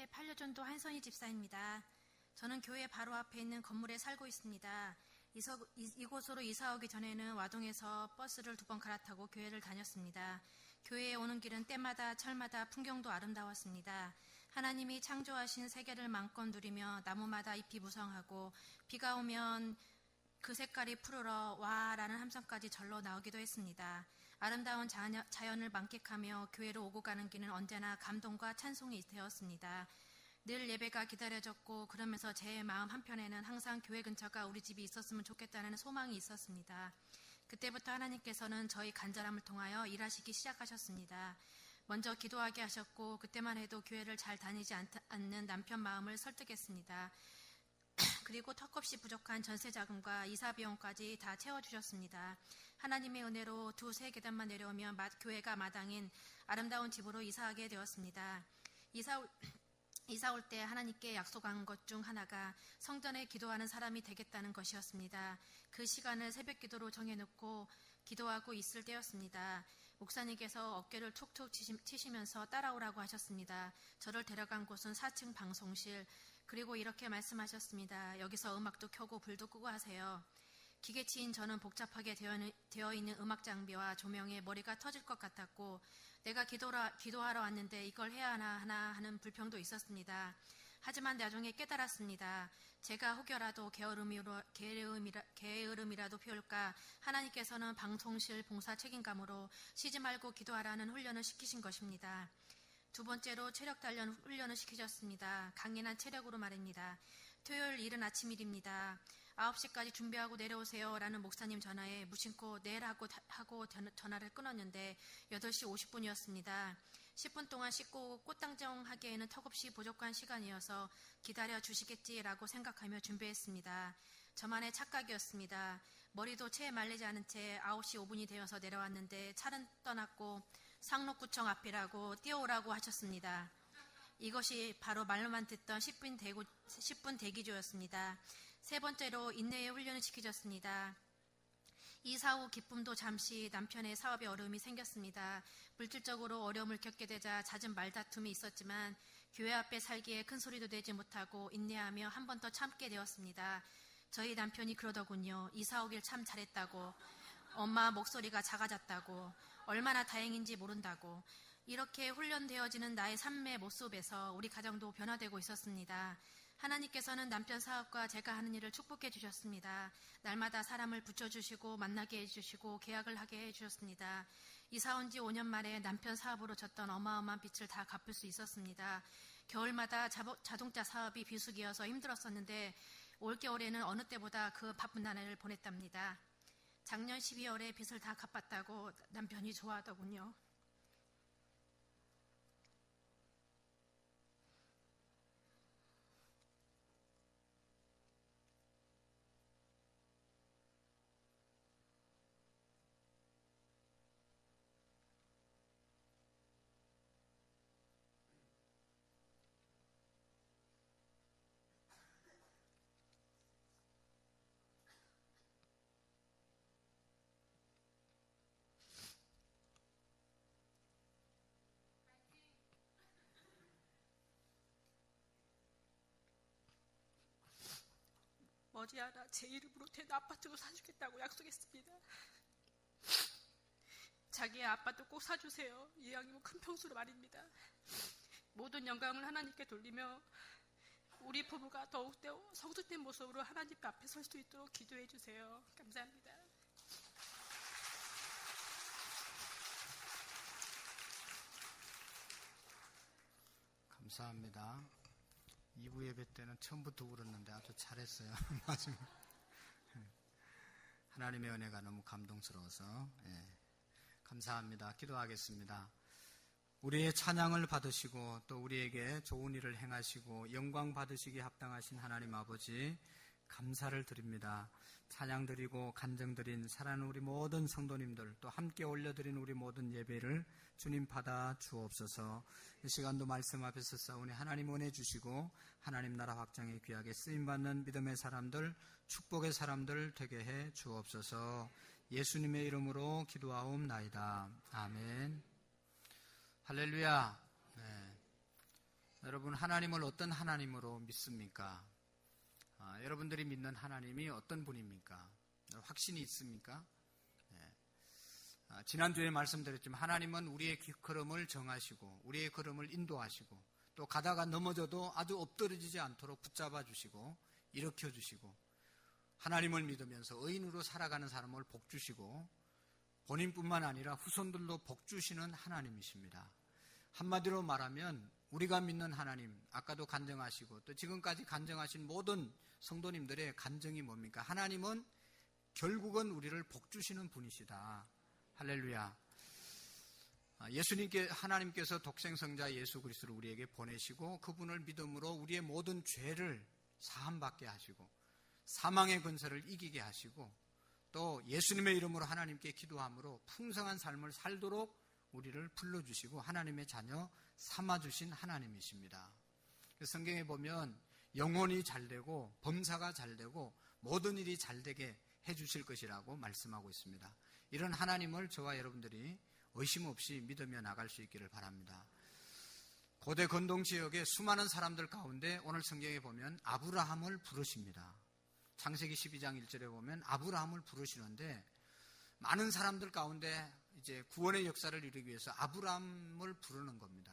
제 8년 도 한선희 집사입니다. 저는 교회 바로 앞에 있는 건물에 살고 있습니다. 이곳으로 이사 오기 전에는 와동에서 버스를 2번 갈아타고 교회를 다녔습니다. 교회에 오는 길은 때마다 철마다 풍경도 아름다웠습니다. 하나님이 창조하신 세계를 마음껏 누리며 나무마다 잎이 무성하고 비가 오면 그 색깔이 푸르러 와라는 함성까지 절로 나오기도 했습니다. 아름다운 자연을 만끽하며 교회로 오고 가는 길은 언제나 감동과 찬송이 되었습니다. 늘 예배가 기다려졌고 그러면서 제 마음 한편에는 항상 교회 근처가 우리 집이 있었으면 좋겠다는 소망이 있었습니다. 그때부터 하나님께서는 저희 간절함을 통하여 일하시기 시작하셨습니다. 먼저 기도하게 하셨고 그때만 해도 교회를 잘 다니지 않는 남편 마음을 설득했습니다. 그리고 턱없이 부족한 전세자금과 이사비용까지 다 채워주셨습니다. 하나님의 은혜로 2-3계단만 내려오면 교회가 마당인 아름다운 집으로 이사하게 되었습니다. 이사 올 때 하나님께 약속한 것 중 하나가 성전에 기도하는 사람이 되겠다는 것이었습니다. 그 시간을 새벽 기도로 정해놓고 기도하고 있을 때였습니다. 목사님께서 어깨를 툭툭 치시면서 따라오라고 하셨습니다. 저를 데려간 곳은 4층 방송실, 그리고 이렇게 말씀하셨습니다. 여기서 음악도 켜고 불도 끄고 하세요. 기계치인 저는 복잡하게 되어 있는 음악 장비와 조명에 머리가 터질 것 같았고 내가 기도하러 왔는데 이걸 해야 하나 하는 불평도 있었습니다. 하지만 나중에 깨달았습니다. 제가 혹여라도 게으름이라도 피울까 하나님께서는 방송실 봉사 책임감으로 쉬지 말고 기도하라는 훈련을 시키신 것입니다. 2번째로 체력 단련 훈련을 시키셨습니다. 강인한 체력으로 말입니다. 토요일 이른 아침일입니다. 9시까지 준비하고 내려오세요 라는 목사님 전화에 무심코 내일 하고 전화를 끊었는데 8시 50분이었습니다. 10분 동안 씻고 꽃당정하기에는 턱없이 부족한 시간이어서 기다려 주시겠지라고 생각하며 준비했습니다. 저만의 착각이었습니다. 머리도 채 말리지 않은 채 9시 5분이 되어서 내려왔는데 차는 떠났고 상록구청 앞이라고 뛰어오라고 하셨습니다. 이것이 바로 말로만 듣던 10분 대기조였습니다. 3번째로 인내의 훈련을 시키셨습니다. 이사 후 기쁨도 잠시 남편의 사업에 어려움이 생겼습니다. 물질적으로 어려움을 겪게 되자 잦은 말다툼이 있었지만 교회 앞에 살기에 큰 소리도 내지 못하고 인내하며 한 번 더 참게 되었습니다. 저희 남편이 그러더군요. 이사 오길 참 잘했다고. 엄마 목소리가 작아졌다고. 얼마나 다행인지 모른다고. 이렇게 훈련되어지는 나의 삶의 모습에서 우리 가정도 변화되고 있었습니다. 하나님께서는 남편 사업과 제가 하는 일을 축복해 주셨습니다. 날마다 사람을 붙여주시고 만나게 해주시고 계약을 하게 해주셨습니다. 이사 온 지 5년 만에 남편 사업으로 졌던 어마어마한 빚을 다 갚을 수 있었습니다. 겨울마다 자동차 사업이 비수기여서 힘들었었는데 올겨울에는 어느 때보다 그 바쁜 한 해를 보냈답니다. 작년 12월에 빚을 다 갚았다고 남편이 좋아하더군요. 머지않아 제 이름으로 된 아파트도 사주겠다고 약속했습니다. 자기의 아파트 꼭 사주세요. 이왕이면 큰 평수로 말입니다. 모든 영광을 하나님께 돌리며 우리 부부가 더욱더 성숙된 모습으로 하나님 앞에 설 수 있도록 기도해 주세요. 감사합니다. 감사합니다. 2부 예배 때는 처음부터 울었는데 아주 잘했어요. 마지막. 하나님의 은혜가 너무 감동스러워서 감사합니다. 기도하겠습니다. 우리의 찬양을 받으시고 또 우리에게 좋은 일을 행하시고 영광 받으시기에 합당하신 하나님 아버지 감사를 드립니다. 찬양 드리고 간증 드린 사랑하는 우리 모든 성도님들 또 함께 올려드린 우리 모든 예배를 주님 받아 주옵소서. 이 시간도 말씀 앞에서 싸우니 하나님 은혜 주시고 하나님 나라 확장에 귀하게 쓰임받는 믿음의 사람들 축복의 사람들 되게 해 주옵소서. 예수님의 이름으로 기도하옵나이다. 아멘. 할렐루야. 네. 여러분, 하나님을 어떤 하나님으로 믿습니까? 여러분들이 믿는 하나님이 어떤 분입니까? 확신이 있습니까? 지난주에 말씀드렸지만 하나님은 우리의 걸음을 정하시고 우리의 걸음을 인도하시고 또 가다가 넘어져도 아주 엎드러지지 않도록 붙잡아 주시고 일으켜 주시고 하나님을 믿으면서 의인으로 살아가는 사람을 복 주시고 본인뿐만 아니라 후손들도 복 주시는 하나님이십니다. 한마디로 말하면 우리가 믿는 하나님, 아까도 간증하시고 또 지금까지 간증하신 모든 성도님들의 간증이 뭡니까? 하나님은 결국은 우리를 복 주시는 분이시다. 할렐루야. 예수님께 하나님께서 독생성자 예수 그리스도를 우리에게 보내시고 그분을 믿음으로 우리의 모든 죄를 사함받게 하시고 사망의 근세를 이기게 하시고 또 예수님의 이름으로 하나님께 기도함으로 풍성한 삶을 살도록 우리를 불러주시고 하나님의 자녀 삼아주신 하나님이십니다. 성경에 보면 영혼이 잘되고 범사가 잘되고 모든 일이 잘되게 해주실 것이라고 말씀하고 있습니다. 이런 하나님을 저와 여러분들이 의심 없이 믿으며 나갈 수 있기를 바랍니다. 고대 건동 지역의 수많은 사람들 가운데 오늘 성경에 보면 아브라함을 부르십니다. 창세기 12장 1절에 보면 아브라함을 부르시는데 많은 사람들 가운데 이제 구원의 역사를 이루기 위해서 아브라함을 부르는 겁니다.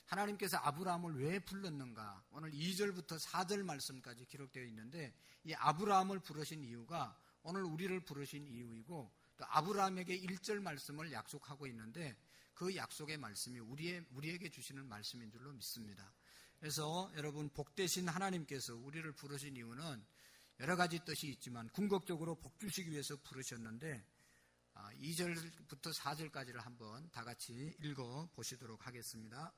하나님께서 아브라함을 왜 불렀는가? 오늘 2절부터 4절 말씀까지 기록되어 있는데 이 아브라함을 부르신 이유가 오늘 우리를 부르신 이유이고 또 아브라함에게 1절 말씀을 약속하고 있는데 그 약속의 말씀이 우리에게 주시는 말씀인 줄로 믿습니다. 그래서 여러분 복되신 하나님께서 우리를 부르신 이유는 여러 가지 뜻이 있지만 궁극적으로 복 주시기 위해서 부르셨는데 2절부터 4절까지를 한번 다 같이 읽어보시도록 하겠습니다.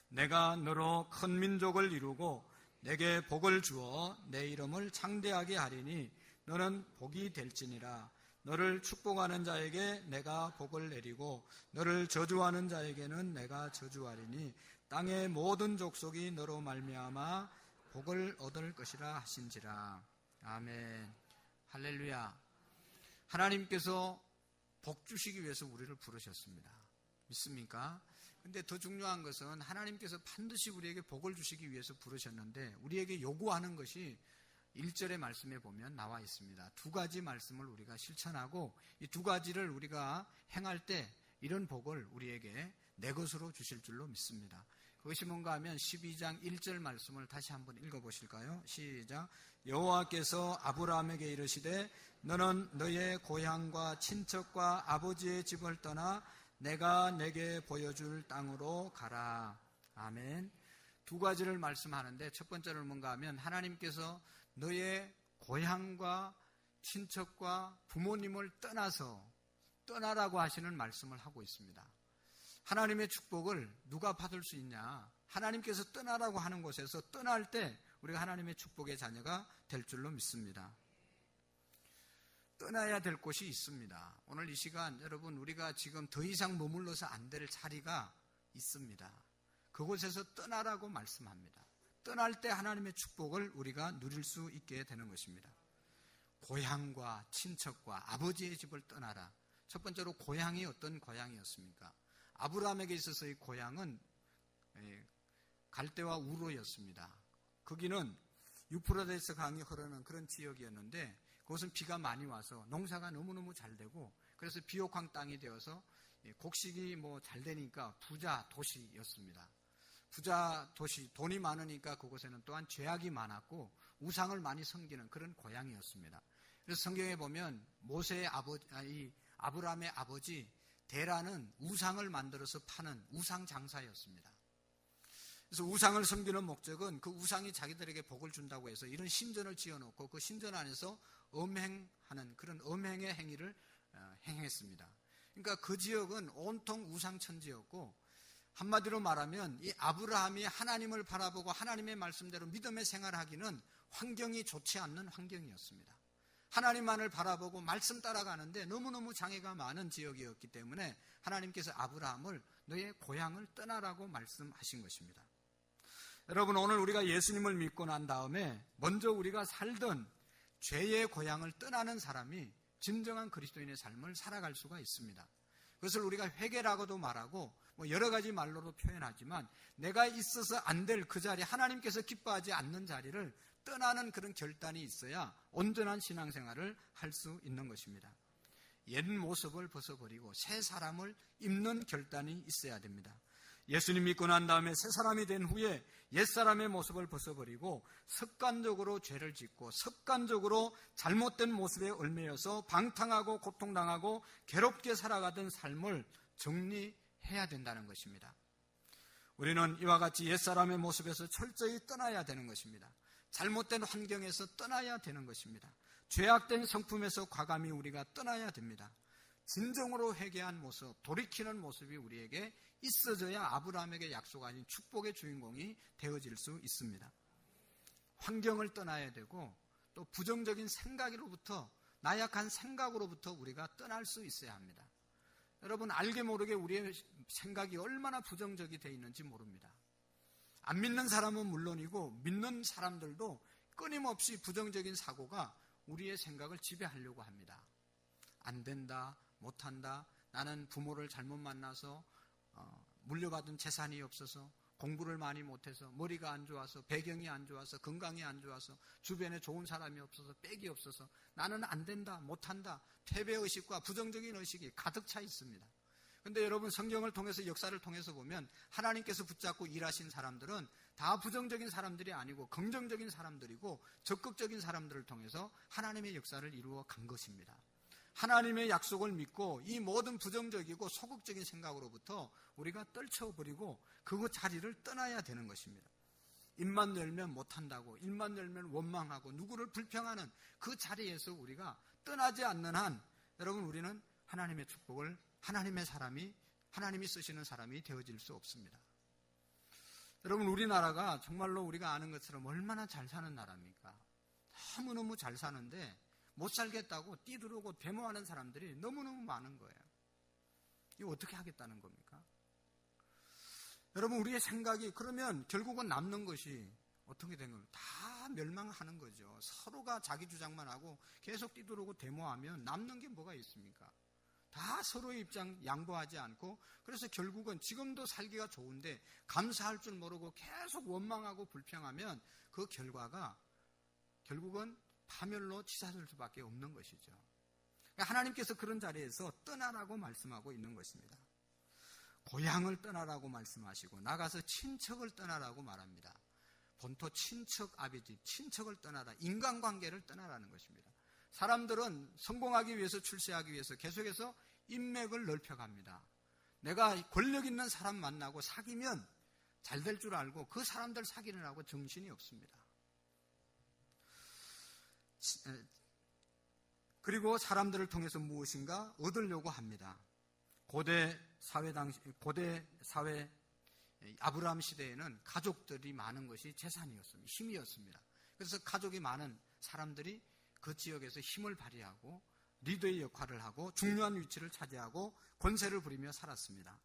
내가 너로 큰 민족을 이루고 내게 복을 주어 내 이름을 창대하게 하리니 너는 복이 될지니라. 너를 축복하는 자에게 내가 복을 내리고 너를 저주하는 자에게는 내가 저주하리니 땅의 모든 족속이 너로 말미암아 복을 얻을 것이라 하신지라. 아멘. 할렐루야. 하나님께서 복 주시기 위해서 우리를 부르셨습니다. 믿습니까? 근데 더 중요한 것은 하나님께서 반드시 우리에게 복을 주시기 위해서 부르셨는데 우리에게 요구하는 것이 1절의 말씀에 보면 나와 있습니다. 두 가지 말씀을 우리가 실천하고 이 두 가지를 우리가 행할 때 이런 복을 우리에게 내 것으로 주실 줄로 믿습니다. 그것이 뭔가 하면 12장 1절 말씀을 다시 한번 읽어보실까요? 시작. 여호와께서 아브라함에게 이르시되 너는 너의 고향과 친척과 아버지의 집을 떠나 내가 내게 보여줄 땅으로 가라. 아멘. 두 가지를 말씀하는데 첫 번째는 뭔가 하면 하나님께서 너의 고향과 친척과 부모님을 떠나라고 하시는 말씀을 하고 있습니다. 하나님의 축복을 누가 받을 수 있냐? 하나님께서 떠나라고 하는 곳에서 떠날 때 우리가 하나님의 축복의 자녀가 될 줄로 믿습니다. 떠나야 될 곳이 있습니다. 오늘 이 시간 여러분 우리가 지금 더 이상 머물러서 안 될 자리가 있습니다. 그곳에서 떠나라고 말씀합니다. 떠날 때 하나님의 축복을 우리가 누릴 수 있게 되는 것입니다. 고향과 친척과 아버지의 집을 떠나라. 첫 번째로 고향이 어떤 고향이었습니까? 아브라함에게 있어서의 고향은 갈대와 우르였습니다. 거기는 유프라데스 강이 흐르는 그런 지역이었는데 그것은 비가 많이 와서 농사가 너무너무 잘 되고 그래서 비옥황 땅이 되어서 곡식이 잘 되니까 부자 도시였습니다. 부자 도시, 돈이 많으니까 그곳에는 또한 죄악이 많았고 우상을 많이 섬기는 그런 고향이었습니다. 그래서 성경에 보면 모세의 아브라함의 아버지 데라는 우상을 만들어서 파는 우상 장사였습니다. 그래서 우상을 섬기는 목적은 그 우상이 자기들에게 복을 준다고 해서 이런 신전을 지어놓고 그 신전 안에서 음행하는 그런 음행의 행위를 행했습니다. 그러니까 그 지역은 온통 우상천지였고 한마디로 말하면 이 아브라함이 하나님을 바라보고 하나님의 말씀대로 믿음의 생활하기는 환경이 좋지 않는 환경이었습니다. 하나님만을 바라보고 말씀 따라가는데 너무너무 장애가 많은 지역이었기 때문에 하나님께서 아브라함을 너의 고향을 떠나라고 말씀하신 것입니다. 여러분 오늘 우리가 예수님을 믿고 난 다음에 먼저 우리가 살던 죄의 고향을 떠나는 사람이 진정한 그리스도인의 삶을 살아갈 수가 있습니다. 그것을 우리가 회개라고도 말하고 뭐 여러 가지 말로도 표현하지만 내가 있어서 안 될 그 자리, 하나님께서 기뻐하지 않는 자리를 떠나는 그런 결단이 있어야 온전한 신앙생활을 할 수 있는 것입니다. 옛 모습을 벗어버리고 새 사람을 입는 결단이 있어야 됩니다. 예수님 믿고 난 다음에 새 사람이 된 후에 옛사람의 모습을 벗어버리고 습관적으로 죄를 짓고 습관적으로 잘못된 모습에 얽매여서 방탕하고 고통당하고 괴롭게 살아가던 삶을 정리해야 된다는 것입니다. 우리는 이와 같이 옛사람의 모습에서 철저히 떠나야 되는 것입니다. 잘못된 환경에서 떠나야 되는 것입니다. 죄악된 성품에서 과감히 우리가 떠나야 됩니다. 진정으로 회개한 모습, 돌이키는 모습이 우리에게 있어져야 아브라함에게 약속하신 축복의 주인공이 되어질 수 있습니다. 환경을 떠나야 되고 또 부정적인 생각으로부터, 나약한 생각으로부터 우리가 떠날 수 있어야 합니다. 여러분, 알게 모르게 우리의 생각이 얼마나 부정적이 되어 있는지 모릅니다. 안 믿는 사람은 물론이고 믿는 사람들도 끊임없이 부정적인 사고가 우리의 생각을 지배하려고 합니다. 안 된다, 못한다, 나는 부모를 잘못 만나서 물려받은 재산이 없어서, 공부를 많이 못해서, 머리가 안 좋아서, 배경이 안 좋아서, 건강이 안 좋아서, 주변에 좋은 사람이 없어서, 백이 없어서 나는 안 된다, 못한다, 패배의식과 부정적인 의식이 가득 차 있습니다. 그런데 여러분, 성경을 통해서, 역사를 통해서 보면 하나님께서 붙잡고 일하신 사람들은 다 부정적인 사람들이 아니고 긍정적인 사람들이고 적극적인 사람들을 통해서 하나님의 역사를 이루어 간 것입니다. 하나님의 약속을 믿고 이 모든 부정적이고 소극적인 생각으로부터 우리가 떨쳐버리고 그 자리를 떠나야 되는 것입니다. 입만 열면 못한다고, 입만 열면 원망하고 누구를 불평하는 그 자리에서 우리가 떠나지 않는 한, 여러분, 우리는 하나님의 축복을, 하나님의 사람이, 하나님이 쓰시는 사람이 되어질 수 없습니다. 여러분, 우리나라가 정말로 우리가 아는 것처럼 얼마나 잘 사는 나라입니까? 너무너무 잘 사는데 못 살겠다고 뛰들어오고 데모하는 사람들이 너무너무 많은 거예요. 이거 어떻게 하겠다는 겁니까? 여러분, 우리의 생각이 그러면 결국은 남는 것이 어떻게 된 겁니까? 다 멸망하는 거죠. 서로가 자기 주장만 하고 계속 뛰들어오고 데모하면 남는 게 뭐가 있습니까? 다 서로의 입장 양보하지 않고, 그래서 결국은 지금도 살기가 좋은데 감사할 줄 모르고 계속 원망하고 불평하면 그 결과가 결국은 파멸로 치닫을 수밖에 없는 것이죠. 하나님께서 그런 자리에서 떠나라고 말씀하고 있는 것입니다. 고향을 떠나라고 말씀하시고 나가서 친척을 떠나라고 말합니다. 본토 친척 아비집, 친척을 떠나라, 인간관계를 떠나라는 것입니다. 사람들은 성공하기 위해서, 출세하기 위해서 계속해서 인맥을 넓혀갑니다. 내가 권력 있는 사람 만나고 사귀면 잘 될 줄 알고 그 사람들 사귀느라고 정신이 없습니다. 그리고 사람들을 통해서 무엇인가 얻으려고 합니다. 고대 사회 아브라함 시대에는 가족들이 많은 것이 재산이었습니다. 힘이었습니다. 그래서 가족이 많은 사람들이 그 지역에서 힘을 발휘하고 리더의 역할을 하고 중요한 위치를 차지하고 권세를 부리며 살았습니다.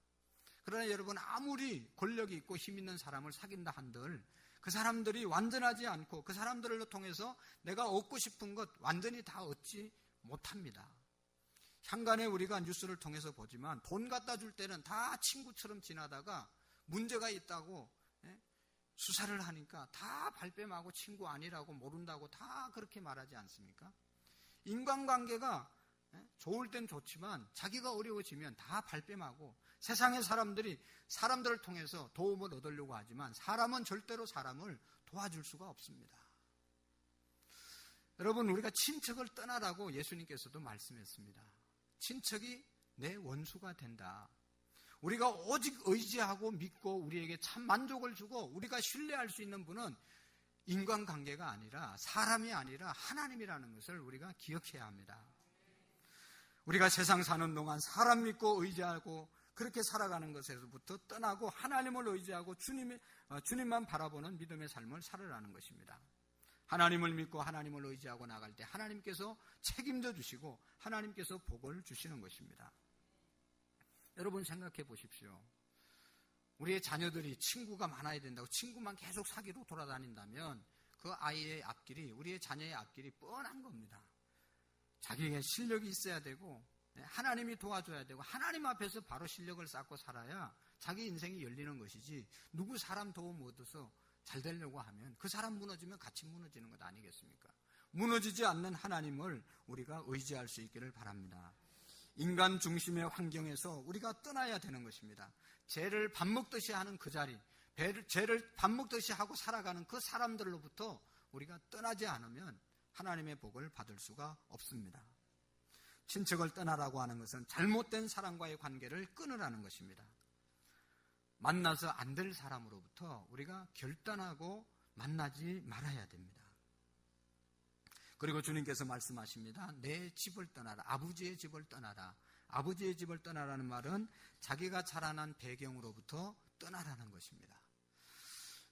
그러나 여러분, 아무리 권력이 있고 힘 있는 사람을 사귄다 한들 그 사람들이 완전하지 않고 그 사람들을 통해서 내가 얻고 싶은 것 완전히 다 얻지 못합니다. 향간에 우리가 뉴스를 통해서 보지만 돈 갖다 줄 때는 다 친구처럼 지나다가 문제가 있다고 수사를 하니까 다 발뺌하고 친구 아니라고, 모른다고 다 그렇게 말하지 않습니까? 인간관계가 좋을 땐 좋지만 자기가 어려워지면 다 발뺌하고, 세상의 사람들이 사람들을 통해서 도움을 얻으려고 하지만 사람은 절대로 사람을 도와줄 수가 없습니다. 여러분, 우리가 친척을 떠나라고 예수님께서도 말씀했습니다. 친척이 내 원수가 된다. 우리가 오직 의지하고 믿고 우리에게 참 만족을 주고 우리가 신뢰할 수 있는 분은 인간관계가 아니라, 사람이 아니라 하나님이라는 것을 우리가 기억해야 합니다. 우리가 세상 사는 동안 사람 믿고 의지하고 그렇게 살아가는 것에서부터 떠나고 하나님을 의지하고 주님만 바라보는 믿음의 삶을 살아가는 것입니다. 하나님을 믿고 하나님을 의지하고 나갈 때 하나님께서 책임져 주시고 하나님께서 복을 주시는 것입니다. 여러분, 생각해 보십시오. 우리의 자녀들이 친구가 많아야 된다고 친구만 계속 사귀러 돌아다닌다면 그 아이의 앞길이, 우리의 자녀의 앞길이 뻔한 겁니다. 자기에게 실력이 있어야 되고 하나님이 도와줘야 되고 하나님 앞에서 바로 실력을 쌓고 살아야 자기 인생이 열리는 것이지, 누구 사람 도움 얻어서 잘 되려고 하면 그 사람 무너지면 같이 무너지는 것 아니겠습니까? 무너지지 않는 하나님을 우리가 의지할 수 있기를 바랍니다. 인간 중심의 환경에서 우리가 떠나야 되는 것입니다. 죄를 밥 먹듯이 하는 그 자리, 죄를 밥 먹듯이 하고 살아가는 그 사람들로부터 우리가 떠나지 않으면 하나님의 복을 받을 수가 없습니다. 친척을 떠나라고 하는 것은 잘못된 사람과의 관계를 끊으라는 것입니다. 만나서 안 될 사람으로부터 우리가 결단하고 만나지 말아야 됩니다. 그리고 주님께서 말씀하십니다. 내 집을 떠나라. 아버지의 집을 떠나라. 아버지의 집을 떠나라는 말은 자기가 자라난 배경으로부터 떠나라는 것입니다.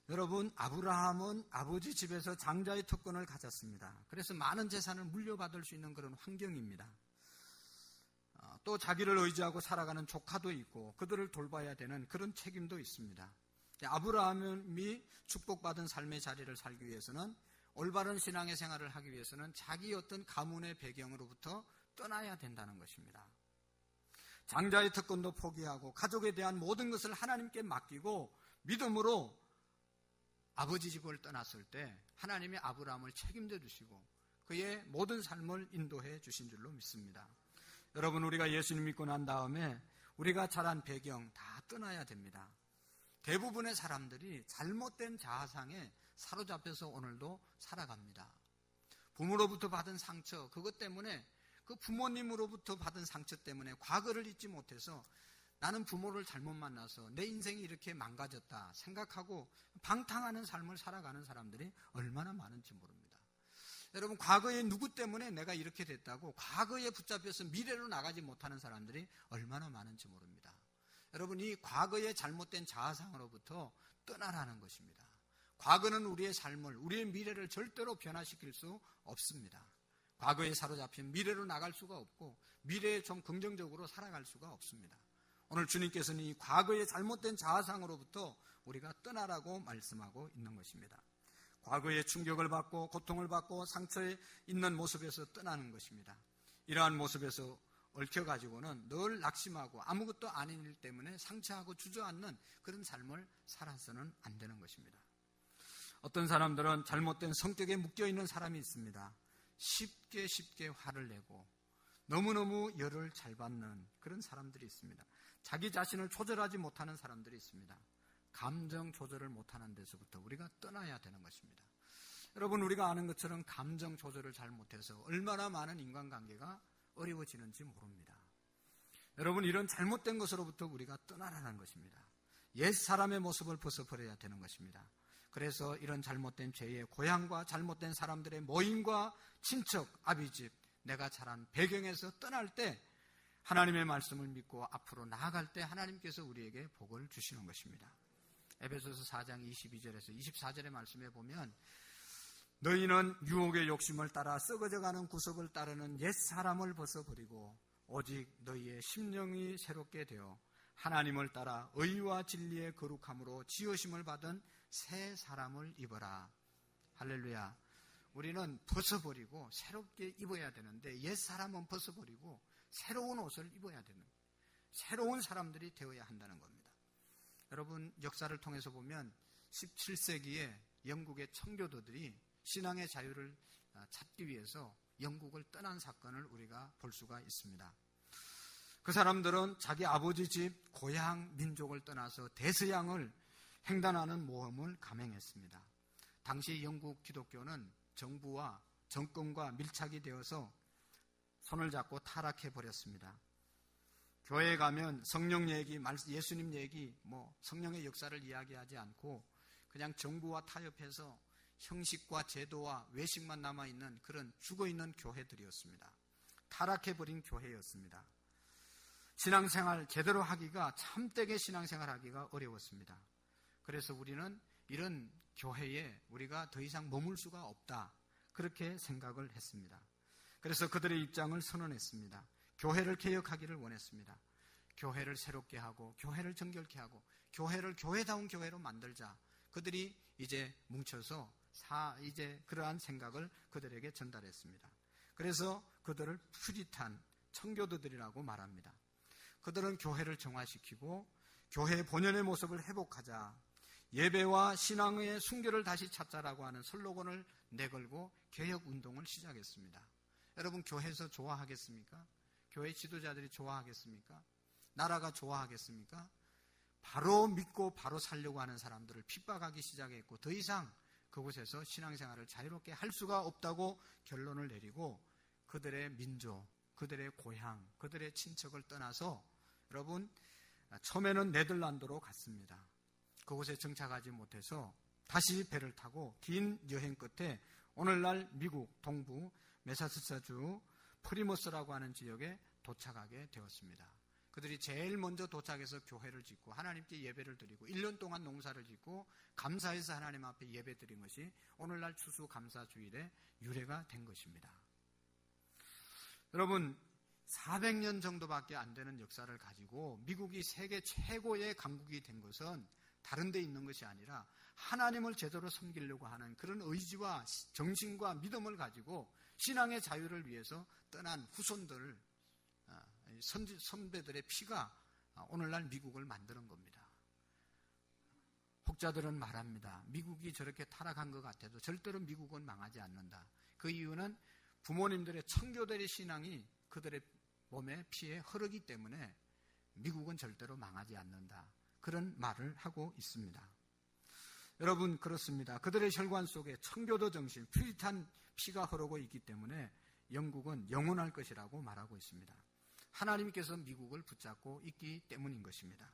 여러분, 아브라함은 아버지 집에서 장자의 특권을 가졌습니다. 그래서 많은 재산을 물려받을 수 있는 그런 환경입니다. 또 자기를 의지하고 살아가는 조카도 있고 그들을 돌봐야 되는 그런 책임도 있습니다. 아브라함이 축복받은 삶의 자리를 살기 위해서는, 올바른 신앙의 생활을 하기 위해서는 자기 어떤 가문의 배경으로부터 떠나야 된다는 것입니다. 장자의 특권도 포기하고 가족에 대한 모든 것을 하나님께 맡기고 믿음으로 아버지 집을 떠났을 때 하나님이 아브라함을 책임져 주시고 그의 모든 삶을 인도해 주신 줄로 믿습니다. 여러분, 우리가 예수님 믿고 난 다음에 우리가 자란 배경 다 떠나야 됩니다. 대부분의 사람들이 잘못된 자아상에 사로잡혀서 오늘도 살아갑니다. 부모로부터 받은 상처, 그것 때문에, 그 부모님으로부터 받은 상처 때문에 과거를 잊지 못해서 나는 부모를 잘못 만나서 내 인생이 이렇게 망가졌다 생각하고 방탕하는 삶을 살아가는 사람들이 얼마나 많은지 모릅니다. 여러분, 과거에 누구 때문에 내가 이렇게 됐다고 과거에 붙잡혀서 미래로 나가지 못하는 사람들이 얼마나 많은지 모릅니다. 여러분, 이 과거의 잘못된 자아상으로부터 떠나라는 것입니다. 과거는 우리의 삶을, 우리의 미래를 절대로 변화시킬 수 없습니다. 과거에 사로잡힌 미래로 나갈 수가 없고 미래에 좀 긍정적으로 살아갈 수가 없습니다. 오늘 주님께서는 이 과거의 잘못된 자아상으로부터 우리가 떠나라고 말씀하고 있는 것입니다. 과거의 충격을 받고 고통을 받고 상처에 있는 모습에서 떠나는 것입니다. 이러한 모습에서 얽혀가지고는 늘 낙심하고 아무것도 아닌 일 때문에 상처하고 주저앉는 그런 삶을 살아서는 안 되는 것입니다. 어떤 사람들은 잘못된 성격에 묶여있는 사람이 있습니다. 쉽게 화를 내고 너무너무 열을 잘 받는 그런 사람들이 있습니다. 자기 자신을 조절하지 못하는 사람들이 있습니다. 감정 조절을 못하는 데서부터 우리가 떠나야 되는 것입니다. 여러분, 우리가 아는 것처럼 감정 조절을 잘 못해서 얼마나 많은 인간관계가 어려워지는지 모릅니다. 여러분, 이런 잘못된 것으로부터 우리가 떠나라는 것입니다. 옛 사람의 모습을 벗어버려야 되는 것입니다. 그래서 이런 잘못된 죄의 고향과 잘못된 사람들의 모임과 친척, 아비집, 내가 자란 배경에서 떠날 때 하나님의 말씀을 믿고 앞으로 나아갈 때 하나님께서 우리에게 복을 주시는 것입니다. 에베소서 4장 22절에서 24절의 말씀에 보면 너희는 유혹의 욕심을 따라 썩어져가는 구속을 따르는 옛사람을 벗어버리고 오직 너희의 심령이 새롭게 되어 하나님을 따라 의와 진리의 거룩함으로 지으심을 받은 새 사람을 입어라. 할렐루야. 우리는 벗어버리고 새롭게 입어야 되는데 옛사람은 벗어버리고 새로운 옷을 입어야 되는, 새로운 사람들이 되어야 한다는 겁니다. 여러분, 역사를 통해서 보면 17세기에 영국의 청교도들이 신앙의 자유를 찾기 위해서 영국을 떠난 사건을 우리가 볼 수가 있습니다. 그 사람들은 자기 아버지 집, 고향, 민족을 떠나서 대서양을 횡단하는 모험을 감행했습니다. 당시 영국 기독교는 정부와 정권과 밀착이 되어서 손을 잡고 타락해버렸습니다. 교회에 가면 성령 얘기, 예수님 얘기, 성령의 역사를 이야기하지 않고 그냥 정부와 타협해서 형식과 제도와 외식만 남아있는 그런 죽어있는 교회들이었습니다. 타락해버린 교회였습니다. 신앙생활 제대로 하기가, 참되게 신앙생활 하기가 어려웠습니다. 그래서 우리는 이런 교회에 우리가 더 이상 머물 수가 없다, 그렇게 생각을 했습니다. 그래서 그들의 입장을 선언했습니다. 교회를 개혁하기를 원했습니다. 교회를 새롭게 하고 교회를 정결케 하고 교회를 교회다운 교회로 만들자. 그들이 이제 뭉쳐서 이제 그러한 생각을 그들에게 전달했습니다. 그래서 그들을 푸릿한 청교도들이라고 말합니다. 그들은 교회를 정화시키고 교회의 본연의 모습을 회복하자, 예배와 신앙의 순결을 다시 찾자라고 하는 슬로건을 내걸고 개혁운동을 시작했습니다. 여러분, 교회에서 좋아하겠습니까? 교회 지도자들이 좋아하겠습니까? 나라가 좋아하겠습니까? 바로 믿고 바로 살려고 하는 사람들을 핍박하기 시작했고, 더 이상 그곳에서 신앙생활을 자유롭게 할 수가 없다고 결론을 내리고 그들의 민족, 그들의 고향, 그들의 친척을 떠나서 여러분, 처음에는 네덜란드로 갔습니다. 그곳에 정착하지 못해서 다시 배를 타고 긴 여행 끝에 오늘날 미국 동부 매사추세츠 프리머스라고 하는 지역에 도착하게 되었습니다. 그들이 제일 먼저 도착해서 교회를 짓고 하나님께 예배를 드리고 1년 동안 농사를 짓고 감사해서 하나님 앞에 예배 드린 것이 오늘날 추수감사주일의 유래가 된 것입니다. 여러분, 400년 정도밖에 안 되는 역사를 가지고 미국이 세계 최고의 강국이 된 것은 다른 데 있는 것이 아니라 하나님을 제대로 섬기려고 하는 그런 의지와 정신과 믿음을 가지고 신앙의 자유를 위해서 떠난 후손들, 선배들의 피가 오늘날 미국을 만드는 겁니다. 혹자들은 말합니다. 미국이 저렇게 타락한 것 같아도 절대로 미국은 망하지 않는다. 그 이유는 부모님들의 청교도의 신앙이 그들의 몸에 피에 흐르기 때문에 미국은 절대로 망하지 않는다. 그런 말을 하고 있습니다. 여러분, 그렇습니다. 그들의 혈관 속에 청교도 정신, 퓨리탄 피가 흐르고 있기 때문에 영국은 영원할 것이라고 말하고 있습니다. 하나님께서 미국을 붙잡고 있기 때문인 것입니다.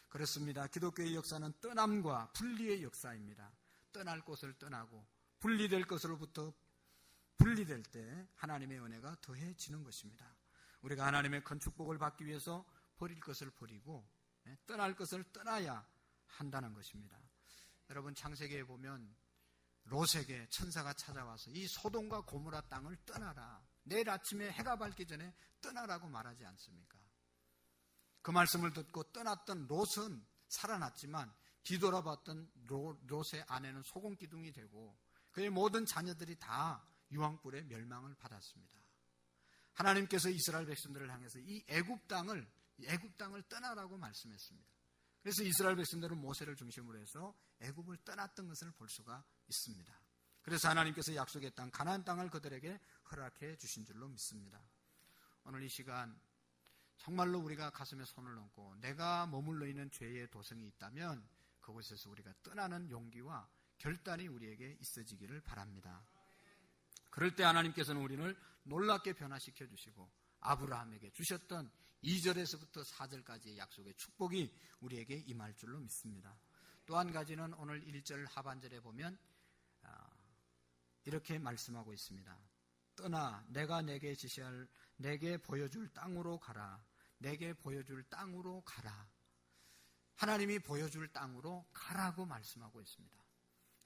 그렇습니다. 기독교의 역사는 떠남과 분리의 역사입니다. 떠날 곳을 떠나고 분리될 것으로부터 분리될 때 하나님의 은혜가 더해지는 것입니다. 우리가 하나님의 큰 축복을 받기 위해서 버릴 것을 버리고 떠날 것을 떠나야 한다는 것입니다. 여러분, 창세기에 보면 롯에게 천사가 찾아와서 이 소돔과 고모라 땅을 떠나라, 내일 아침에 해가 밝기 전에 떠나라고 말하지 않습니까? 그 말씀을 듣고 떠났던 롯은 살아났지만 뒤돌아봤던 롯의 아내는 소금기둥이 되고 그의 모든 자녀들이 다 유황불에 멸망을 받았습니다. 하나님께서 이스라엘 백성들을 향해서 이 애굽 땅을 떠나라고 말씀했습니다. 그래서 이스라엘 백성들은 모세를 중심으로 해서 애굽을 떠났던 것을 볼 수가 있습니다. 그래서 하나님께서 약속의 땅 가나안 땅을 그들에게 허락해 주신 줄로 믿습니다. 오늘 이 시간 정말로 우리가 가슴에 손을 얹고 내가 머물러 있는 죄의 도성이 있다면 그곳에서 우리가 떠나는 용기와 결단이 우리에게 있어지기를 바랍니다. 그럴 때 하나님께서는 우리를 놀랍게 변화시켜 주시고 아브라함에게 주셨던 2절에서부터 4절까지의 약속의 축복이 우리에게 임할 줄로 믿습니다. 또 한 가지는 오늘 1절 하반절에 보면 이렇게 말씀하고 있습니다. 떠나 내가 내게 지시할 내게 보여줄 땅으로 가라. 내게 보여줄 땅으로 가라. 하나님이 보여줄 땅으로 가라고 말씀하고 있습니다.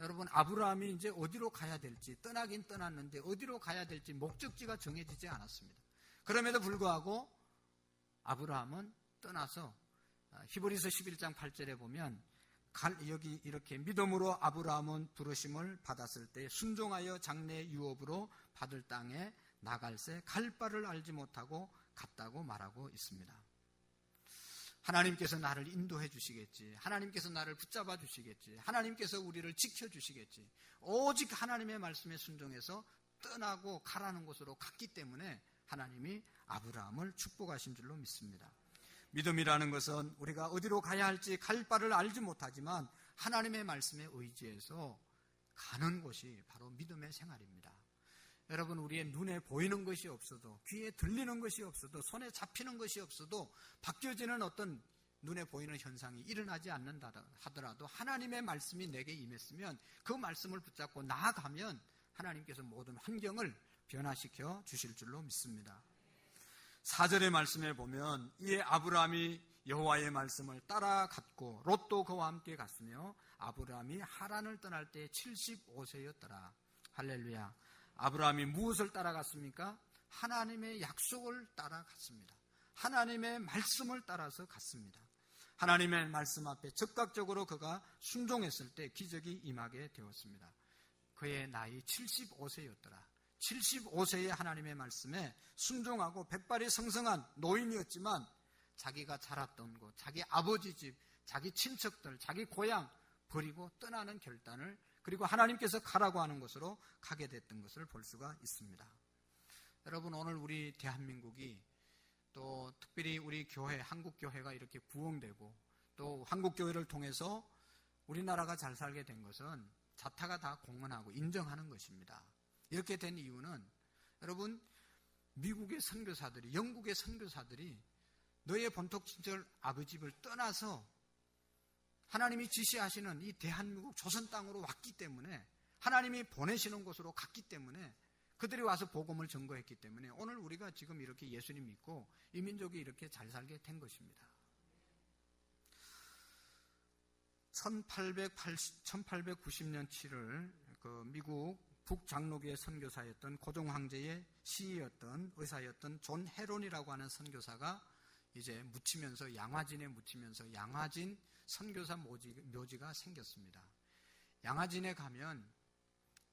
여러분, 아브라함이 이제 어디로 가야 될지, 떠나긴 떠났는데 어디로 가야 될지 목적지가 정해지지 않았습니다. 그럼에도 불구하고 아브라함은 떠나서 히브리서 11장 8절에 보면 여기 이렇게 믿음으로 아브라함은 부르심을 받았을 때 순종하여 장래 유업으로 받을 땅에 나갈새 갈 바를 알지 못하고 갔다고 말하고 있습니다. 하나님께서 나를 인도해 주시겠지, 하나님께서 나를 붙잡아 주시겠지, 하나님께서 우리를 지켜 주시겠지, 오직 하나님의 말씀에 순종해서 떠나고 가라는 곳으로 갔기 때문에 하나님이 아브라함을 축복하신 줄로 믿습니다. 믿음이라는 것은 우리가 어디로 가야 할지 갈 바를 알지 못하지만 하나님의 말씀에 의지해서 가는 곳이 바로 믿음의 생활입니다. 여러분, 우리의 눈에 보이는 것이 없어도, 귀에 들리는 것이 없어도, 손에 잡히는 것이 없어도 바뀌어지는 어떤 눈에 보이는 현상이 일어나지 않는다 하더라도 하나님의 말씀이 내게 임했으면 그 말씀을 붙잡고 나아가면 하나님께서 모든 환경을 변화시켜 주실 줄로 믿습니다. 4절의 말씀에 보면 이에 아브라함이 여호와의 말씀을 따라갔고 롯도 그와 함께 갔으며 아브라함이 하란을 떠날 때 75세였더라. 할렐루야. 아브라함이 무엇을 따라갔습니까? 하나님의 약속을 따라갔습니다. 하나님의 말씀을 따라서 갔습니다. 하나님의 말씀 앞에 즉각적으로 그가 순종했을 때 기적이 임하게 되었습니다. 그의 나이 75세였더라. 75세의 하나님의 말씀에 순종하고 백발이 성성한 노인이었지만 자기가 자랐던 곳, 자기 아버지 집, 자기 친척들, 자기 고향 버리고 떠나는 결단을, 그리고 하나님께서 가라고 하는 곳으로 가게 됐던 것을 볼 수가 있습니다. 여러분, 오늘 우리 대한민국이 또 특별히 우리 교회, 한국교회가 이렇게 부흥되고 또 한국교회를 통해서 우리나라가 잘 살게 된 것은 자타가 다 공헌하고 인정하는 것입니다. 이렇게 된 이유는 여러분, 미국의 선교사들이, 영국의 선교사들이 너의 본토 친척 아버지 집을 떠나서 하나님이 지시하시는 이 대한민국 조선 땅으로 왔기 때문에, 하나님이 보내시는 곳으로 갔기 때문에, 그들이 와서 복음을 전거했기 때문에 오늘 우리가 지금 이렇게 예수님 믿고 이 민족이 이렇게 잘 살게 된 것입니다. 1890년 7월 그 미국 북장로교의 선교사였던 고종 황제의 시이였던 의사였던 존 헤론이라고 하는 선교사가 이제 묻히면서, 양화진에 묻히면서 양화진 선교사 묘지가 생겼습니다. 양화진에 가면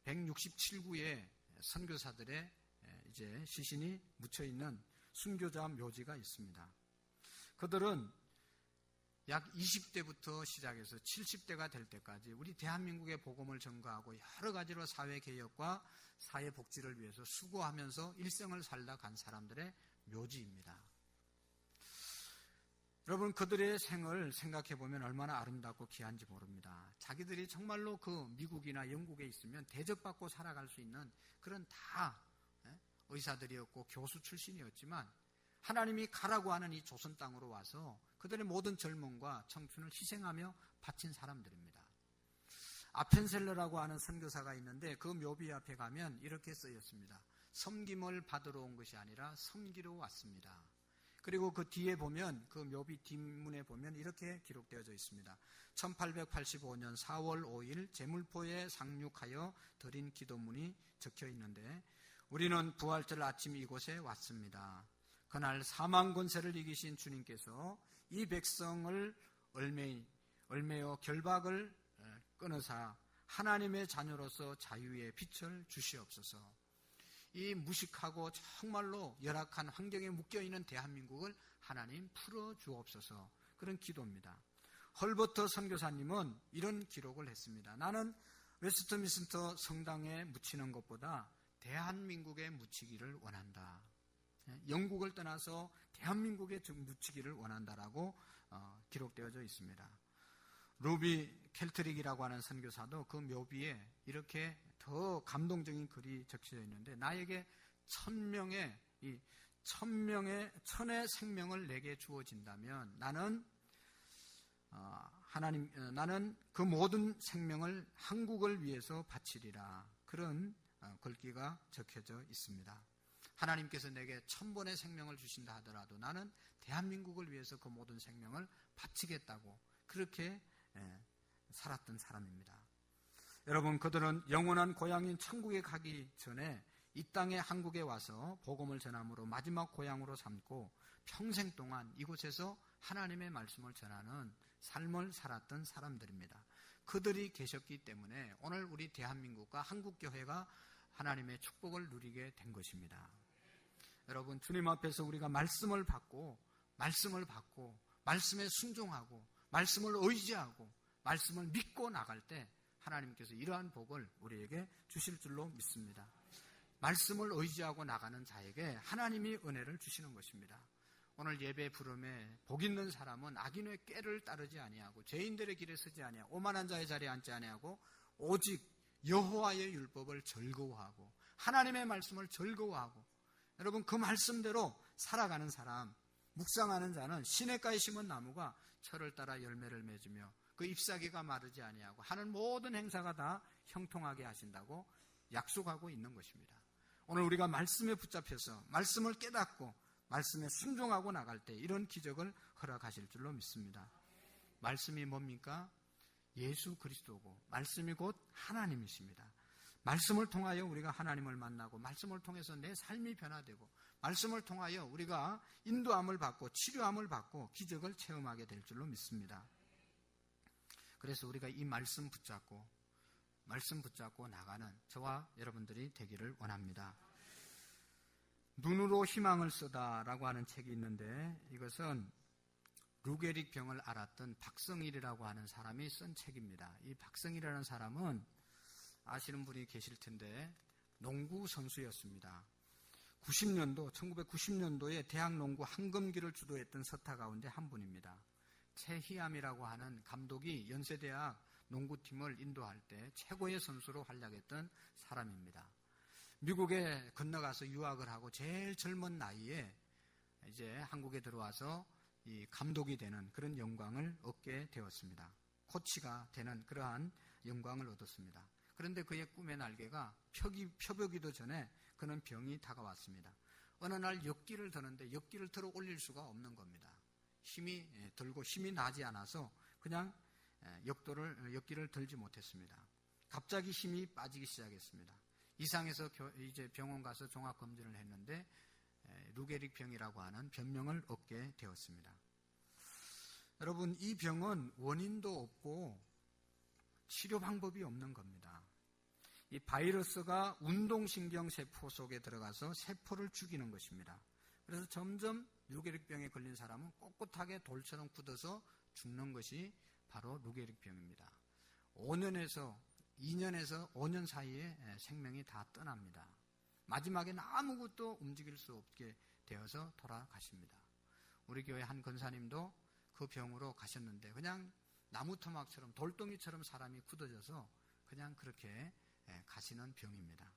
167구의 선교사들의 이제 시신이 묻혀 있는 순교자 묘지가 있습니다. 그들은 약 20대부터 시작해서 70대가 될 때까지 우리 대한민국의 복음을 전거하고 여러 가지로 사회개혁과 사회복지를 위해서 수고하면서 일생을 살다 간 사람들의 묘지입니다. 여러분, 그들의 생을 생각해보면 얼마나 아름답고 귀한지 모릅니다. 자기들이 정말로 그 미국이나 영국에 있으면 대접받고 살아갈 수 있는 그런 다 의사들이었고 교수 출신이었지만 하나님이 가라고 하는 이 조선 땅으로 와서 그들의 모든 젊음과 청춘을 희생하며 바친 사람들입니다. 아펜셀러라고 하는 선교사가 있는데 그 묘비 앞에 가면 이렇게 쓰였습니다. 섬김을 받으러 온 것이 아니라 섬기러 왔습니다. 그리고 그 뒤에 보면, 그 묘비 뒷문에 보면 이렇게 기록되어져 있습니다. 1885년 4월 5일 제물포에 상륙하여 드린 기도문이 적혀 있는데, 우리는 부활절 아침 이곳에 왔습니다. 그날 사망 권세를 이기신 주님께서 이 백성을 얼매어 결박을 끊으사 하나님의 자녀로서 자유의 빛을 주시옵소서. 이 무식하고 정말로 열악한 환경에 묶여있는 대한민국을 하나님 풀어주옵소서, 그런 기도입니다. 헐버트 선교사님은 이런 기록을 했습니다. 나는 웨스트민스터 성당에 묻히는 것보다 대한민국에 묻히기를 원한다. 영국을 떠나서 대한민국에 묻히기를 원한다라고 기록되어져 있습니다. 루비 켈트릭이라고 하는 선교사도 그 묘비에 이렇게 더 감동적인 글이 적혀져 있는데, 나에게 천의 생명을 내게 주어진다면 나는 나는 그 모든 생명을 한국을 위해서 바치리라, 그런 글귀가 적혀져 있습니다. 하나님께서 내게 1000번의 생명을 주신다 하더라도 나는 대한민국을 위해서 그 모든 생명을 바치겠다고 그렇게 살았던 사람입니다. 여러분, 그들은 영원한 고향인 천국에 가기 전에 이 땅에 한국에 와서 복음을 전함으로 마지막 고향으로 삼고 평생 동안 이곳에서 하나님의 말씀을 전하는 삶을 살았던 사람들입니다. 그들이 계셨기 때문에 오늘 우리 대한민국과 한국교회가 하나님의 축복을 누리게 된 것입니다. 여러분, 주님 앞에서 우리가 말씀을 받고 말씀에 순종하고 말씀을 의지하고 말씀을 믿고 나갈 때 하나님께서 이러한 복을 우리에게 주실 줄로 믿습니다. 말씀을 의지하고 나가는 자에게 하나님이 은혜를 주시는 것입니다. 오늘 예배 부름에 복 있는 사람은 악인의 꾀를 따르지 아니하고 죄인들의 길에 서지 아니하고 오만한 자의 자리에 앉지 아니하고 오직 여호와의 율법을 즐거워하고 하나님의 말씀을 즐거워하고, 여러분, 그 말씀대로 살아가는 사람, 묵상하는 자는 시냇가에 심은 나무가 철을 따라 열매를 맺으며 그 잎사귀가 마르지 아니하고 하는 모든 행사가 다 형통하게 하신다고 약속하고 있는 것입니다. 오늘 우리가 말씀에 붙잡혀서 말씀을 깨닫고 말씀에 순종하고 나갈 때 이런 기적을 허락하실 줄로 믿습니다. 말씀이 뭡니까? 예수 그리스도고 말씀이 곧 하나님이십니다. 말씀을 통하여 우리가 하나님을 만나고 말씀을 통해서 내 삶이 변화되고 말씀을 통하여 우리가 인도함을 받고 치료함을 받고 기적을 체험하게 될 줄로 믿습니다. 그래서 우리가 이 말씀 붙잡고 말씀 붙잡고 나가는 저와 여러분들이 되기를 원합니다. 눈으로 희망을 쓰다라고 하는 책이 있는데 이것은 루게릭 병을 앓았던 박성일이라고 하는 사람이 쓴 책입니다. 이 박성일이라는 사람은 아시는 분이 계실 텐데 농구 선수였습니다. 1990년도에 대학 농구 한금기를 주도했던 스타 가운데 한 분입니다. 최희암이라고 하는 감독이 연세대학 농구팀을 인도할 때 최고의 선수로 활약했던 사람입니다. 미국에 건너가서 유학을 하고 제일 젊은 나이에 이제 한국에 들어와서 이 감독이 되는 그런 영광을 얻게 되었습니다. 코치가 되는 그러한 영광을 얻었습니다. 그런데 그의 꿈의 날개가 펴보기도 전에 그는 병이 다가왔습니다. 어느 날 역기를 드는데 역기를 들어 올릴 수가 없는 겁니다. 힘이 들고 힘이 나지 않아서 그냥 역기를 들지 못했습니다. 갑자기 힘이 빠지기 시작했습니다. 이상해서 이제 병원 가서 종합검진을 했는데 루게릭 병이라고 하는 병명을 얻게 되었습니다. 여러분, 이 병은 원인도 없고 치료 방법이 없는 겁니다. 이 바이러스가 운동신경 세포 속에 들어가서 세포를 죽이는 것입니다. 그래서 점점 루게릭 병에 걸린 사람은 꼿꼿하게 돌처럼 굳어서 죽는 것이 바로 루게릭 병입니다. 2년에서 5년 사이에 생명이 다 떠납니다. 마지막에는 아무것도 움직일 수 없게 되어서 돌아가십니다. 우리 교회 한 권사님도 그 병으로 가셨는데 그냥 나무토막처럼 돌덩이처럼 사람이 굳어져서 그냥 그렇게 가시는 병입니다.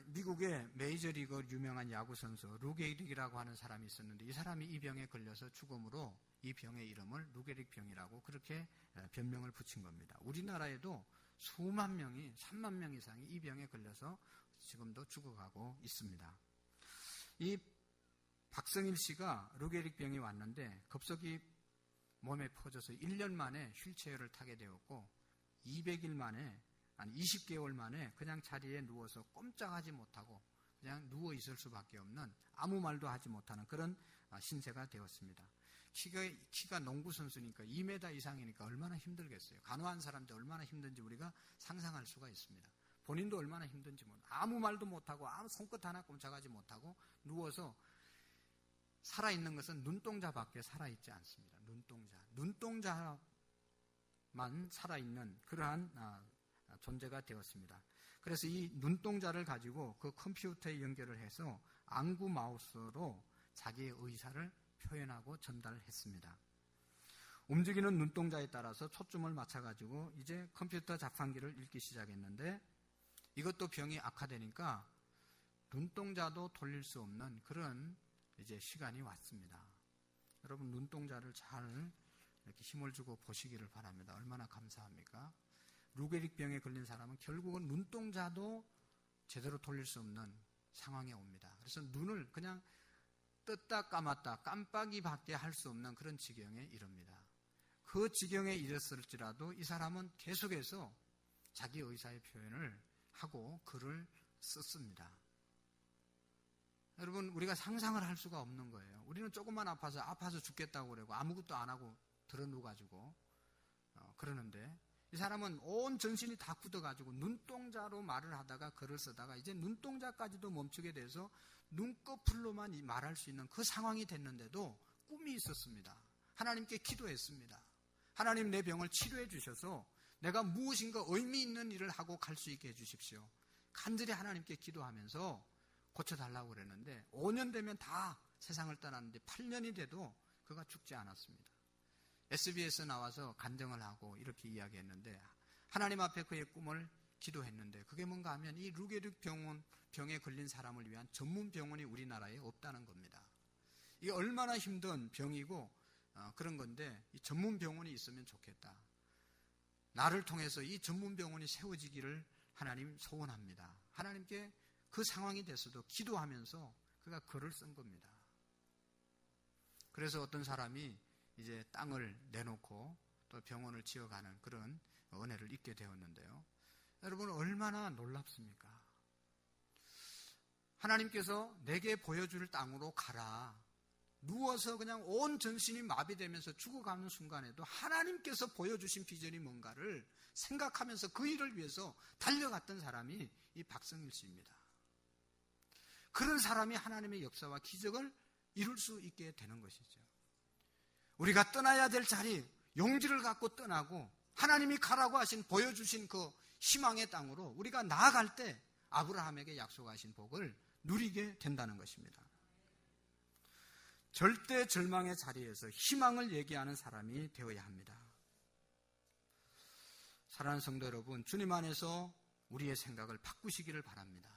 미국의 메이저리그 유명한 야구선수 루게릭이라고 하는 사람이 있었는데 이 사람이 이 병에 걸려서 죽음으로 이 병의 이름을 루게릭 병이라고 그렇게 변명을 붙인 겁니다. 우리나라에도 수만 명이 3만 명 이상이 이 병에 걸려서 지금도 죽어가고 있습니다. 이 박성일 씨가 루게릭 병이 왔는데 급속히 몸에 퍼져서 1년 만에 휠체어를 타게 되었고 200일 만에 한 20개월 만에 그냥 자리에 누워서 꼼짝하지 못하고 그냥 누워 있을 수밖에 없는 아무 말도 하지 못하는 그런 신세가 되었습니다. 키가 농구 선수니까 2m 이상이니까 얼마나 힘들겠어요. 간호한 사람들 얼마나 힘든지 우리가 상상할 수가 있습니다. 본인도 얼마나 힘든지 아무 말도 못하고 아무 손끝 하나 꼼짝하지 못하고 누워서 살아있는 것은 눈동자밖에 살아있지 않습니다. 눈동자만 살아있는 그러한 존재가 되었습니다. 그래서 이 눈동자를 가지고 그 컴퓨터에 연결을 해서 안구 마우스로 자기의 의사를 표현하고 전달했습니다. 움직이는 눈동자에 따라서 초점을 맞춰가지고 이제 컴퓨터 자판기를 읽기 시작했는데 이것도 병이 악화되니까 눈동자도 돌릴 수 없는 그런 이제 시간이 왔습니다. 여러분 눈동자를 잘 이렇게 힘을 주고 보시기를 바랍니다. 얼마나 감사합니까? 루게릭 병에 걸린 사람은 결국은 눈동자도 제대로 돌릴 수 없는 상황에 옵니다. 그래서 눈을 그냥 떴다 감았다 깜빡이밖에 할 수 없는 그런 지경에 이릅니다. 그 지경에 이랬을지라도 이 사람은 계속해서 자기 의사의 표현을 하고 글을 썼습니다. 여러분 우리가 상상을 할 수가 없는 거예요. 우리는 조금만 아파서 죽겠다고 그러고 아무것도 안 하고 들어누가지고 그러는데 이 사람은 온 전신이 다 굳어가지고 눈동자로 말을 하다가 글을 쓰다가 이제 눈동자까지도 멈추게 돼서 눈꺼풀로만 말할 수 있는 그 상황이 됐는데도 꿈이 있었습니다. 하나님께 기도했습니다. 하나님 내 병을 치료해 주셔서 내가 무엇인가 의미 있는 일을 하고 갈 수 있게 해주십시오. 간절히 하나님께 기도하면서 고쳐달라고 그랬는데 5년 되면 다 세상을 떠났는데 8년이 돼도 그가 죽지 않았습니다. SBS 나와서 간증을 하고 이렇게 이야기했는데 하나님 앞에 그의 꿈을 기도했는데 그게 뭔가 하면 이 루게릭 병에 걸린 사람을 위한 전문 병원이 우리나라에 없다는 겁니다. 이게 얼마나 힘든 병이고 그런 건데 이 전문 병원이 있으면 좋겠다. 나를 통해서 이 전문 병원이 세워지기를 하나님 소원합니다. 하나님께 그 상황이 됐어도 기도하면서 그가 글을 쓴 겁니다. 그래서 어떤 사람이 이제 땅을 내놓고 또 병원을 지어가는 그런 은혜를 잊게 되었는데요. 여러분 얼마나 놀랍습니까? 하나님께서 내게 보여줄 땅으로 가라. 누워서 그냥 온 전신이 마비되면서 죽어가는 순간에도 하나님께서 보여주신 비전이 뭔가를 생각하면서 그 일을 위해서 달려갔던 사람이 이 박성일 씨입니다. 그런 사람이 하나님의 역사와 기적을 이룰 수 있게 되는 것이죠. 우리가 떠나야 될 자리, 용기를 갖고 떠나고 하나님이 가라고 하신, 보여주신 그 희망의 땅으로 우리가 나아갈 때 아브라함에게 약속하신 복을 누리게 된다는 것입니다. 절대 절망의 자리에서 희망을 얘기하는 사람이 되어야 합니다. 사랑하는 성도 여러분, 주님 안에서 우리의 생각을 바꾸시기를 바랍니다.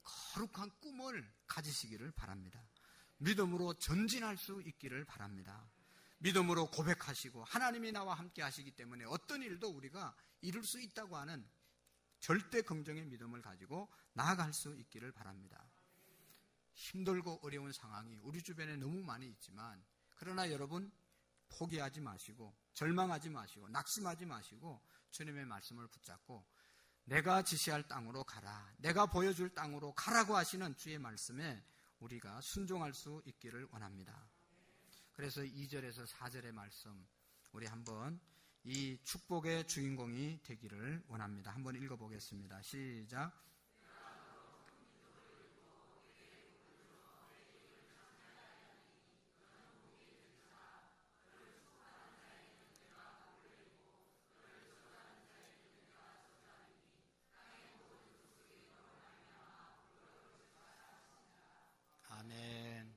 거룩한 꿈을 가지시기를 바랍니다. 믿음으로 전진할 수 있기를 바랍니다. 믿음으로 고백하시고 하나님이 나와 함께 하시기 때문에 어떤 일도 우리가 이룰 수 있다고 하는 절대 긍정의 믿음을 가지고 나아갈 수 있기를 바랍니다. 힘들고 어려운 상황이 우리 주변에 너무 많이 있지만, 그러나 여러분 포기하지 마시고 절망하지 마시고 낙심하지 마시고 주님의 말씀을 붙잡고 내가 지시할 땅으로 가라, 내가 보여줄 땅으로 가라고 하시는 주의 말씀에 우리가 순종할 수 있기를 원합니다. 그래서 2절에서 4절의 말씀, 우리 한번 이 축복의 주인공이 되기를 원합니다. 한번 읽어보겠습니다. 시작. 아멘.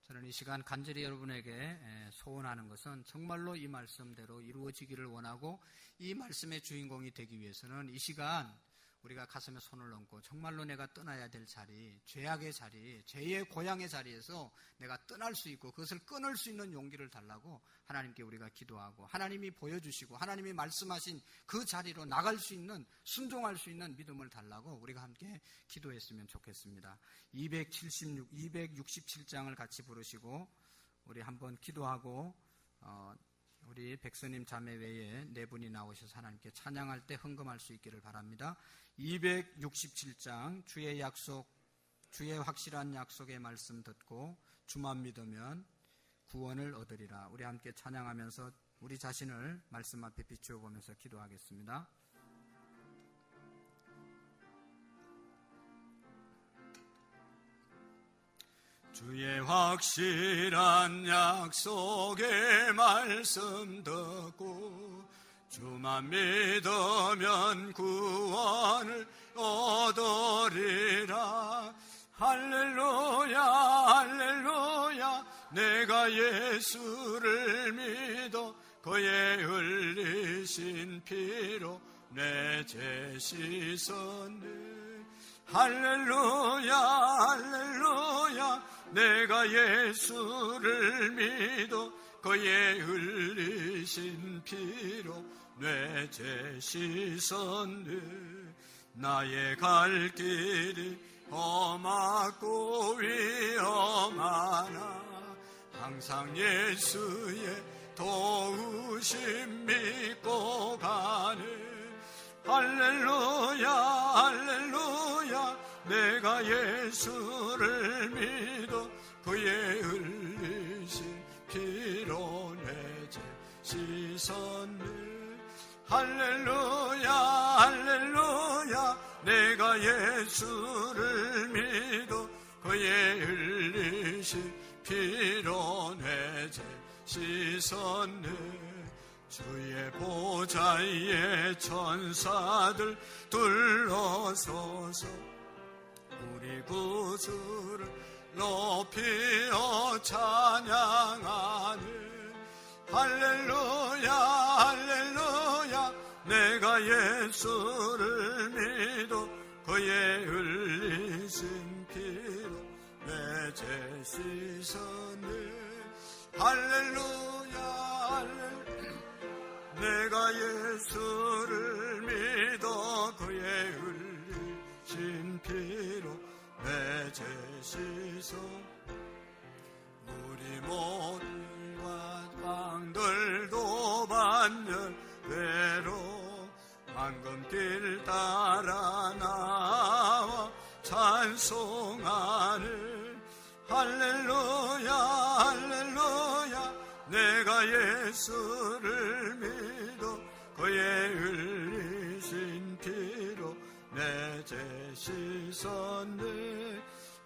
저는 이 시간 간절히 여러분에게 소원하는 것은 정말로 이 말씀대로 이루어지기를 원하고, 이 말씀의 주인공이 되기 위해서는 이 시간 우리가 가슴에 손을 얹고 정말로 내가 떠나야 될 자리, 죄악의 자리, 죄의 고향의 자리에서 내가 떠날 수 있고 그것을 끊을 수 있는 용기를 달라고 하나님께 우리가 기도하고, 하나님이 보여주시고 하나님이 말씀하신 그 자리로 나갈 수 있는, 순종할 수 있는 믿음을 달라고 우리가 함께 기도했으면 좋겠습니다. 267장을 같이 부르시고 우리 한번 기도하고, 우리 백선님 자매 외에 네 분이 나오셔서 하나님께 찬양할 때 헌금할 수 있기를 바랍니다. 267장 주의 약속, 주의 확실한 약속의 말씀 듣고 주만 믿으면 구원을 얻으리라. 우리 함께 찬양하면서 우리 자신을 말씀 앞에 비추어 보면서 기도하겠습니다. 주의 확실한 약속의 말씀 듣고 주만 믿으면 구원을 얻으리라. 할렐루야 할렐루야, 내가 예수를 믿어 그의 흘리신 피로 내 죄 씻었네. 할렐루야 할렐루야, 내가 예수를 믿어 그의 흘리신 피로 내 죄 씻었네. 나의 갈 길이 험하고 위험하나 항상 예수의 도우심 믿고 가네. 할렐루야 할렐루야, 내가 예수를 믿어 그의 흘리신 피로 내 죄 씻었네. 할렐루야 할렐루야, 내가 예수를 믿어 그의 흘리신 피로 내 죄 씻었네. 주의 보좌에 천사들 둘러서서 우리 구주를 높이어 찬양하네. 할렐루야 할렐루야, 내가 예수를 믿어 그의 흘리신 피로 내 죄 씻었네. 할렐루야 할렐루야, 내가 예수를 믿어 그의 흘리신 피로 내 죄 씻어. 우리 모두가 왕들도 반열대로 황금길 따라 나와 찬송하네. 할렐루야 할렐루야, 예수를 믿어 그의 흘리신 피로 내 죄 씻었네.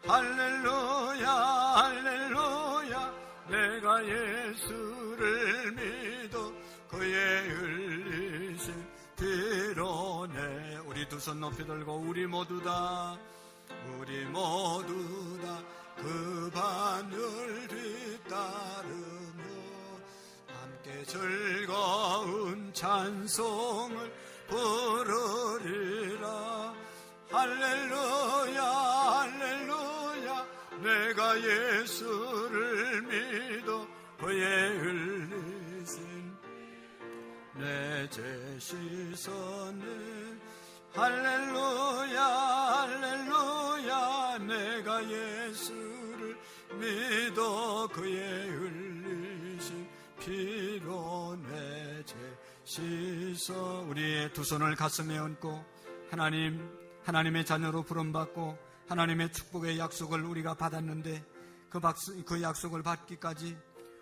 할렐루야 할렐루야 내가 예수를 믿어 그의 흘리신 피로 내. 우리 두 손 높이 들고 우리 모두 다 그 바늘 뒤따르며 함께 즐거운 찬송을 부르리라. 할렐루야 할렐루야 내가 예수를 믿어 그의 흘리신 내 죄 씻었네. 할렐루야 할렐루야 내가 예수를 믿어 그의 흘리신 피로 내 죄 씻어. 우리의 두 손을 가슴에 얹고 하나님의 자녀로 부름받고 하나님의 축복의 약속을 우리가 받았는데 그 약속을 받기까지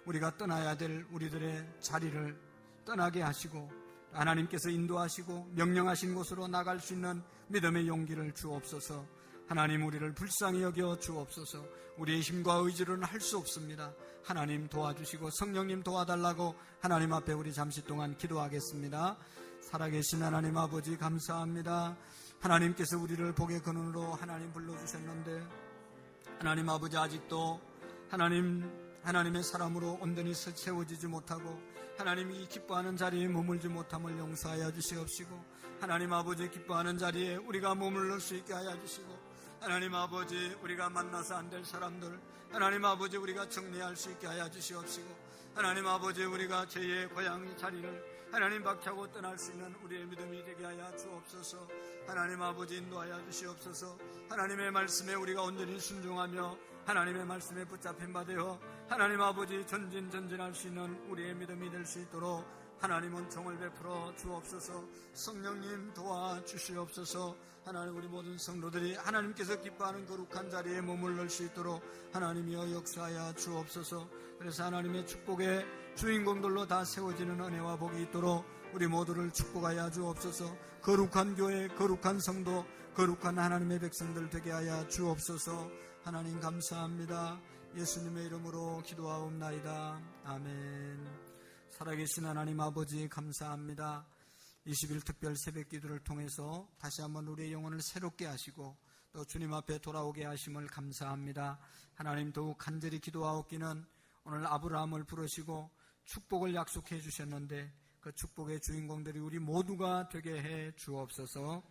우리가 떠나야 될 우리들의 자리를 떠나게 하시고 하나님께서 인도하시고 명령하신 곳으로 나갈 수 있는 믿음의 용기를 주옵소서. 하나님 우리를 불쌍히 여겨 주옵소서. 우리의 힘과 의지로는 할 수 없습니다. 하나님 도와주시고 성령님 도와달라고 하나님 앞에 우리 잠시 동안 기도하겠습니다. 살아계신 하나님 아버지 감사합니다. 하나님께서 우리를 복의 근원으로 하나님 불러주셨는데 하나님 아버지 아직도 하나님의 사람으로 온전히 세워지지 못하고 하나님이 기뻐하는 자리에 머물지 못함을 용서하여 주시옵시고 하나님 아버지 기뻐하는 자리에 우리가 머물러 수 있게 하여 주시고 하나님 아버지 우리가 만나서 안 될 사람들 하나님 아버지 우리가 정리할 수 있게 하여 주시옵시고 하나님 아버지 우리가 죄의 고향의 자리를 하나님 박차고 떠날 수 있는 우리의 믿음이 되게 하여 주옵소서. 하나님 아버지 인도하여 주시옵소서. 하나님의 말씀에 우리가 온전히 순종하며 하나님의 말씀에 붙잡힌 바 되어 하나님 아버지 전진할 수 있는 우리의 믿음이 될 수 있도록 하나님 은총을 베풀어 주옵소서. 성령님 도와주시옵소서. 하나님 우리 모든 성도들이 하나님께서 기뻐하는 거룩한 자리에 머물러 수 있도록 하나님이여 역사하여 주옵소서. 그래서 하나님의 축복의 주인공들로 다 세워지는 은혜와 복이 있도록 우리 모두를 축복하여 주옵소서. 거룩한 교회, 거룩한 성도, 거룩한 하나님의 백성들 되게 하여 주옵소서. 하나님 감사합니다. 예수님의 이름으로 기도하옵나이다. 아멘. 살아계신 하나님 아버지 감사합니다. 20일 특별 새벽 기도를 통해서 다시 한번 우리의 영혼을 새롭게 하시고 또 주님 앞에 돌아오게 하심을 감사합니다. 하나님 더욱 간절히 기도하옵기는 오늘 아브라함을 부르시고 축복을 약속해 주셨는데 그 축복의 주인공들이 우리 모두가 되게 해 주옵소서.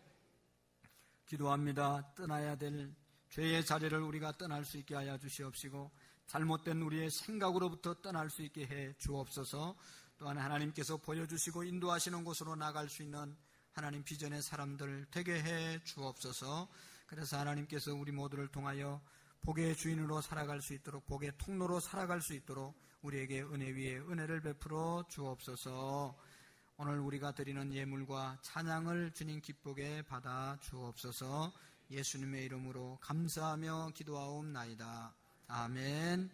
기도합니다. 떠나야 될 죄의 자리를 우리가 떠날 수 있게 하여 주시옵시고 잘못된 우리의 생각으로부터 떠날 수 있게 해 주옵소서. 또한 하나님께서 보여주시고 인도하시는 곳으로 나갈 수 있는 하나님 비전의 사람들 되게 해 주옵소서. 그래서 하나님께서 우리 모두를 통하여 복의 주인으로 살아갈 수 있도록 복의 통로로 살아갈 수 있도록 우리에게 은혜 위에 은혜를 베풀어 주옵소서. 오늘 우리가 드리는 예물과 찬양을 주님 기쁘게 받아 주옵소서. 예수님의 이름으로 감사하며 기도하옵나이다. 아멘.